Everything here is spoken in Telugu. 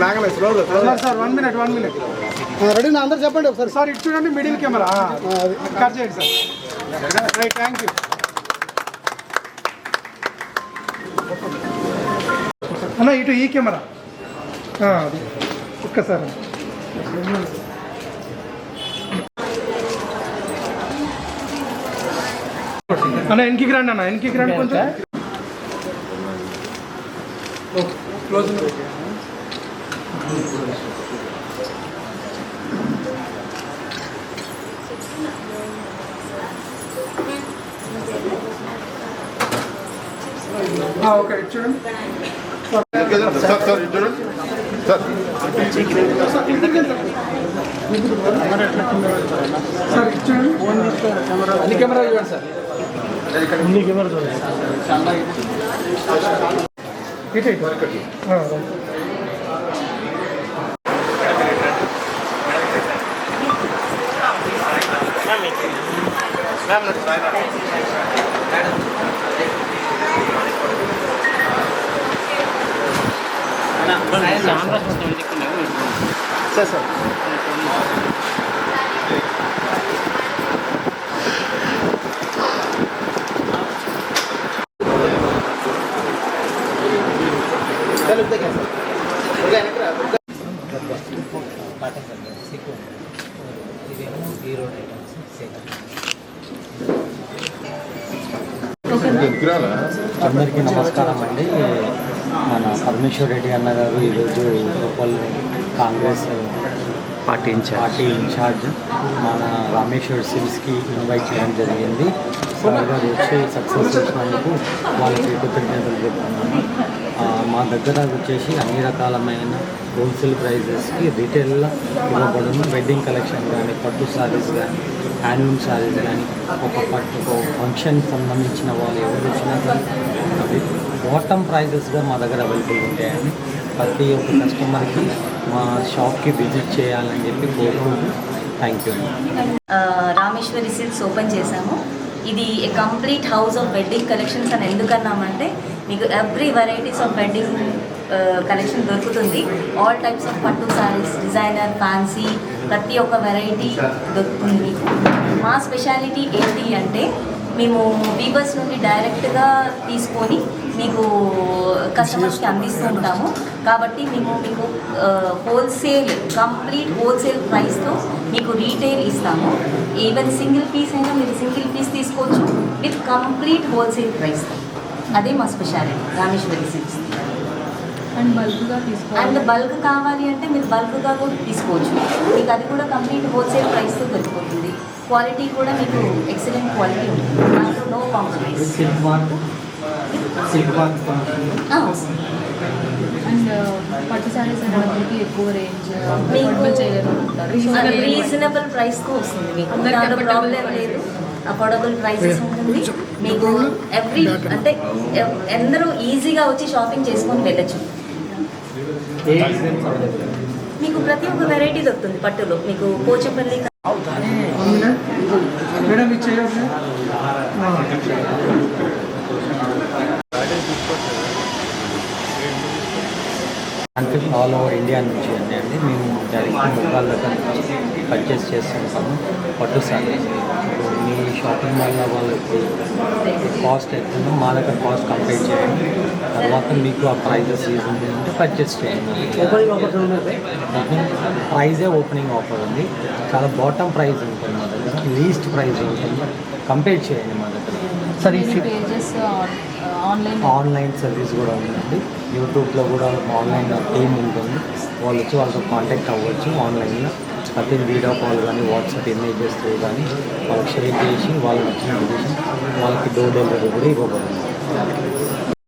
సార్ 1 minute రెడీ నా అందరు చెప్పండి ఒకసారి. సార్ ఇటు చూడండి, మిడిల్ కెమెరా కట్ చేయండి సార్. రైట్, థ్యాంక్ యూ అన్న. ఇటు ఈ కెమెరా అది ఒక్కసారి అన్న. వెనక్కి రండి అన్న, వెనక్కి రండి కొంచెం. క్లోజ్. ఓకే, చూడండి సార్ సార్ చూడండి సార్. సార్ చూడండి, అన్ని కెమెరా చూడండి సార్. అన్ని కెమెరా చూడండి. సార్ సార్ అందరికీ నమస్కారం అండి. మన పరమేశ్వర్ రెడ్డి అన్న గారు ఈరోజు లోకల్ కాంగ్రెస్ పార్టీ ఇన్ఛార్జ్ మన రామేశ్వర్ సిల్స్కి ఇన్వైట్ చేయడం జరిగింది. సార్ గారు వచ్చి సక్సెస్ చేసినందుకు వాళ్ళకి కృతజ్ఞతలు చెప్తున్నాను. మా దగ్గర వచ్చేసి అన్ని రకాలమైన హోల్సేల్ ప్రైజెస్కి రీటైల్లో ఇవ్వబడును. వెడ్డింగ్ కలెక్షన్ కానీ, పట్టు శారీస్ కానీ, హ్యాండ్లూమ్ శారీస్ కానీ, ఒక ఫంక్షన్ సంబంధించిన వాళ్ళు ఎవరు వచ్చినా కానీ అవి బాటమ్ ప్రైజెస్గా మా దగ్గర అవైలబుల్ ఉంటాయండి. ప్రతి ఒక్క కస్టమర్కి మా షాప్కి విజిట్ చేయాలని చెప్పి కోరుకుంటూ థ్యాంక్ యూ అండి. రామేశ్వరి సిల్క్స్ ఓపెన్ చేశాము. ఇది complete house of wedding collections అని ఎందుకన్నామంటే మీకు every varieties of wedding collection దొరుకుతుంది. ఆల్ టైప్స్ ఆఫ్ పట్టు శారీస్, డిజైనర్, ఫ్యాన్సీ, ప్రతి ఒక్క వెరైటీ దొరుకుతుంది మీకు. మా స్పెషాలిటీ ఏంటి అంటే మేము వీవర్స్ నుండి డైరెక్ట్గా తీసుకొని మీకు కస్టమర్స్కి అందిస్తూ ఉంటాము. కాబట్టి మేము మీకు హోల్సేల్, కంప్లీట్ హోల్సేల్ ప్రైస్తో మీకు రీటైల్ ఇస్తాము. ఈవెన్ సింగిల్ పీస్ అయినా మీరు సింగిల్ పీస్ తీసుకోవచ్చు విత్ కంప్లీట్ హోల్సేల్ ప్రైస్తో. అదే మా speciality Rameshwari silks. And bulk కావాలి అంటే మీరు బల్క్గా కూడా తీసుకోవచ్చు. మీకు అది కూడా కంప్లీట్ హోల్సేల్ ప్రైస్తో దొరికిపోతుంది. క్వాలిటీ కూడా మీకు ఎక్సలెంట్ క్వాలిటీ ఉంటుంది. దాంట్లో నో కాంప్రమైజ్. అండ్ పట్టు శారీస్ అనేవి ఎక్కువ రేంజ్ రీజనబుల్ ప్రైస్తో వస్తుంది మీకు. దాంట్లో ప్రాబ్లం లేదు. అఫోర్డబుల్ ప్రైసెస్ ఉంటుంది మీకు. ఎవ్రీ అంటే అందరూ ఈజీగా వచ్చి షాపింగ్ చేసుకొని వెళ్ళచ్చు. మీకు ప్రతి ఒక్క వెరైటీ దొరుకుతుంది పట్టులో. మీకు పోచపల్లి మేడం ఇచ్చేయండి. అంటే ఆల్ ఓవర్ ఇండియా నుంచి అండి మేము డైరెక్ట్ మొబైల్ దగ్గర నుంచి పర్చేస్ చేస్తుంటాము పట్టు శారీస్. మీ షాపింగ్ మాల్లో వాళ్ళకి కాస్ట్ ఎట్లుందో మా దగ్గర కాస్ట్ కంపేర్ చేయండి. తర్వాత మీకు ఆ ప్రైజెస్ అంటే పర్చేస్ చేయండి. ప్రైజే ఓపెనింగ్ ఆఫర్ ఉంది. చాలా బాటమ్ ప్రైస్ ఉంటుంది మా దగ్గర, లీస్ట్ ప్రైస్ ఉంటుంది. కంపేర్ చేయండి మా దగ్గర. సరే, ఆన్లైన్ సర్వీస్ కూడా ఉందండి. యూట్యూబ్లో కూడా ఆన్లైన్ టీమ్ ఉంటుంది. వాళ్ళు వచ్చి వాళ్ళతో కాంటాక్ట్ అవ్వచ్చు ఆన్లైన్లో. ప్రతి వీడియో కాల్ కానీ, వాట్సాప్ ఇమేజెస్ త్రూ కానీ వాళ్ళకి షేర్ చేసి వాళ్ళకి నచ్చిన వాళ్ళకి డోర్ డెలివరీ కూడా ఇవ్వబడుతుంది.